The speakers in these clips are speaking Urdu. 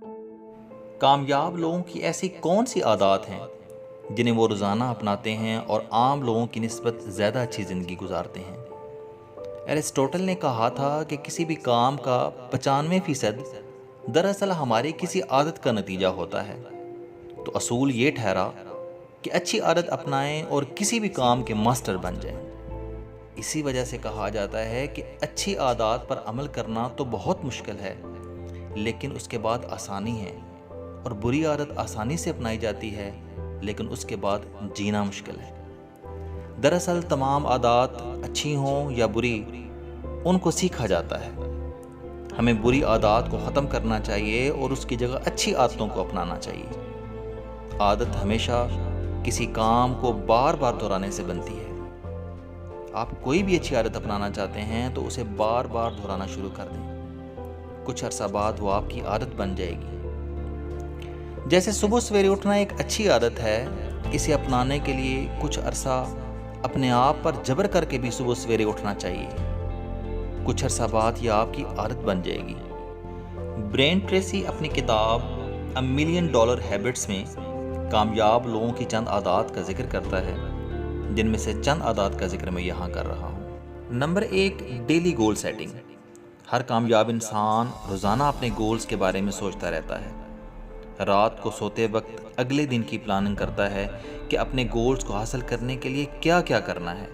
کامیاب لوگوں کی ایسی کون سی عادات ہیں جنہیں وہ روزانہ اپناتے ہیں اور عام لوگوں کی نسبت زیادہ اچھی زندگی گزارتے ہیں؟ ایرسٹوٹل نے کہا تھا کہ کسی بھی کام کا 95% دراصل ہماری کسی عادت کا نتیجہ ہوتا ہے۔ تو اصول یہ ٹھہرا کہ اچھی عادت اپنائیں اور کسی بھی کام کے ماسٹر بن جائیں۔ اسی وجہ سے کہا جاتا ہے کہ اچھی عادات پر عمل کرنا تو بہت مشکل ہے، لیکن اس کے بعد آسانی ہے، اور بری عادت آسانی سے اپنائی جاتی ہے لیکن اس کے بعد جینا مشکل ہے۔ دراصل تمام عادات اچھی ہوں یا بری، ان کو سیکھا جاتا ہے۔ ہمیں بری عادات کو ختم کرنا چاہیے اور اس کی جگہ اچھی عادتوں کو اپنانا چاہیے۔ عادت ہمیشہ کسی کام کو بار بار دہرانے سے بنتی ہے۔ آپ کوئی بھی اچھی عادت اپنانا چاہتے ہیں تو اسے بار بار دہرانا شروع کر دیں۔ کچھ عرصہ بعد وہ آپ کی عادت بن جائے گی۔ جیسے صبح سویرے اٹھنا ایک اچھی عادت ہے، اسے اپنانے کے لیے کچھ عرصہ اپنے آپ پر جبر کر کے بھی صبح سویرے اٹھنا چاہیے۔ کچھ عرصہ بعد یہ آپ کی عادت بن جائے گی۔ برین ٹریسی اپنی کتاب اے ملین ڈالر ہیبٹس میں کامیاب لوگوں کی چند عادات کا ذکر کرتا ہے، جن میں سے چند عادات کا ذکر میں یہاں کر رہا ہوں۔ Number 1، daily goal setting. ہر کامیاب انسان روزانہ اپنے گولز کے بارے میں سوچتا رہتا ہے۔ رات کو سوتے وقت اگلے دن کی پلاننگ کرتا ہے کہ اپنے گولز کو حاصل کرنے کے لیے کیا کیا کرنا ہے۔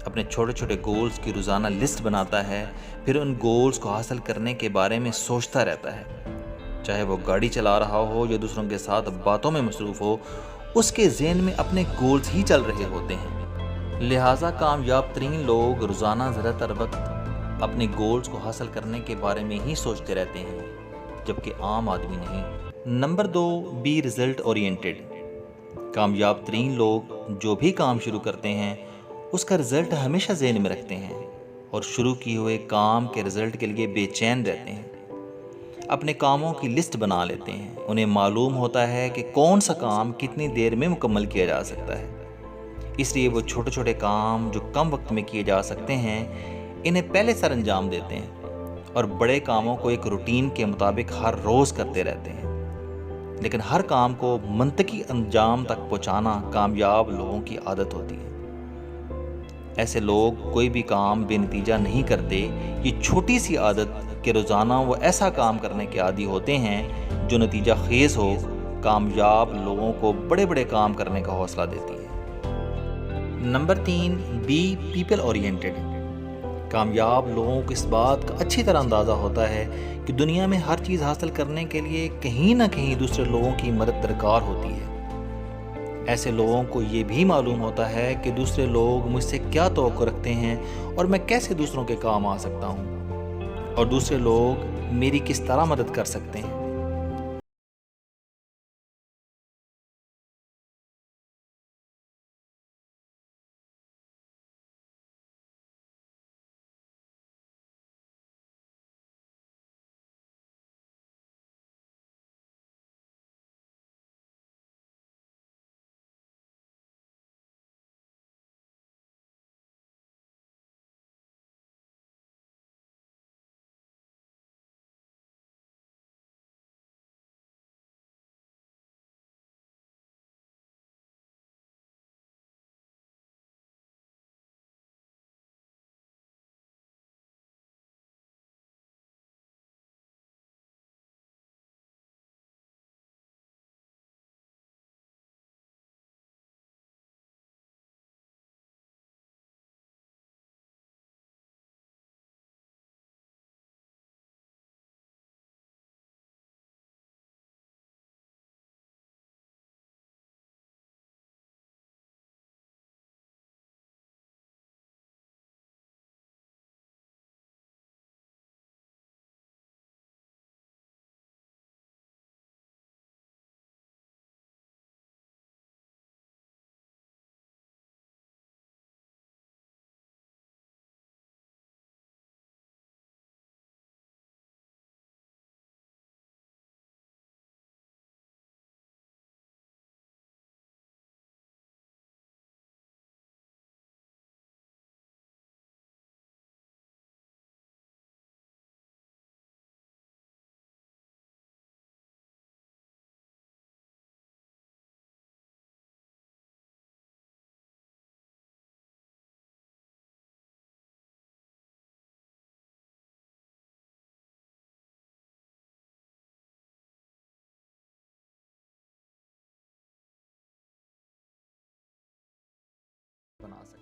اپنے چھوٹے چھوٹے گولز کی روزانہ لسٹ بناتا ہے، پھر ان گولز کو حاصل کرنے کے بارے میں سوچتا رہتا ہے۔ چاہے وہ گاڑی چلا رہا ہو یا دوسروں کے ساتھ باتوں میں مصروف ہو، اس کے ذہن میں اپنے گولز ہی چل رہے ہوتے ہیں۔ لہٰذا کامیاب ترین لوگ روزانہ زیادہ تر وقت اپنے گولز کو حاصل کرنے کے بارے میں ہی سوچتے رہتے ہیں، جبکہ عام آدمی نہیں۔ Number 2، be result oriented. کامیاب ترین لوگ جو بھی کام شروع کرتے ہیں اس کا رزلٹ ہمیشہ ذہن میں رکھتے ہیں اور شروع کیے ہوئے کام کے رزلٹ کے لیے بے چین رہتے ہیں۔ اپنے کاموں کی لسٹ بنا لیتے ہیں۔ انہیں معلوم ہوتا ہے کہ کون سا کام کتنی دیر میں مکمل کیا جا سکتا ہے، اس لیے وہ چھوٹے چھوٹے کام جو کم وقت میں کیے جا سکتے ہیں انہیں پہلے سر انجام دیتے ہیں، اور بڑے کاموں کو ایک روٹین کے مطابق ہر روز کرتے رہتے ہیں۔ لیکن ہر کام کو منطقی انجام تک پہنچانا کامیاب لوگوں کی عادت ہوتی ہے۔ ایسے لوگ کوئی بھی کام بے نتیجہ نہیں کرتے۔ یہ چھوٹی سی عادت کہ روزانہ وہ ایسا کام کرنے کے عادی ہوتے ہیں جو نتیجہ خیز ہو، کامیاب لوگوں کو بڑے بڑے کام کرنے کا حوصلہ دیتی ہے۔ Number 3، be people oriented. کامیاب لوگوں کو اس بات کا اچھی طرح اندازہ ہوتا ہے کہ دنیا میں ہر چیز حاصل کرنے کے لیے کہیں نہ کہیں دوسرے لوگوں کی مدد درکار ہوتی ہے۔ ایسے لوگوں کو یہ بھی معلوم ہوتا ہے کہ دوسرے لوگ مجھ سے کیا توقع رکھتے ہیں اور میں کیسے دوسروں کے کام آ سکتا ہوں، اور دوسرے لوگ میری کس طرح مدد کر سکتے ہیں۔ بنا سکیں۔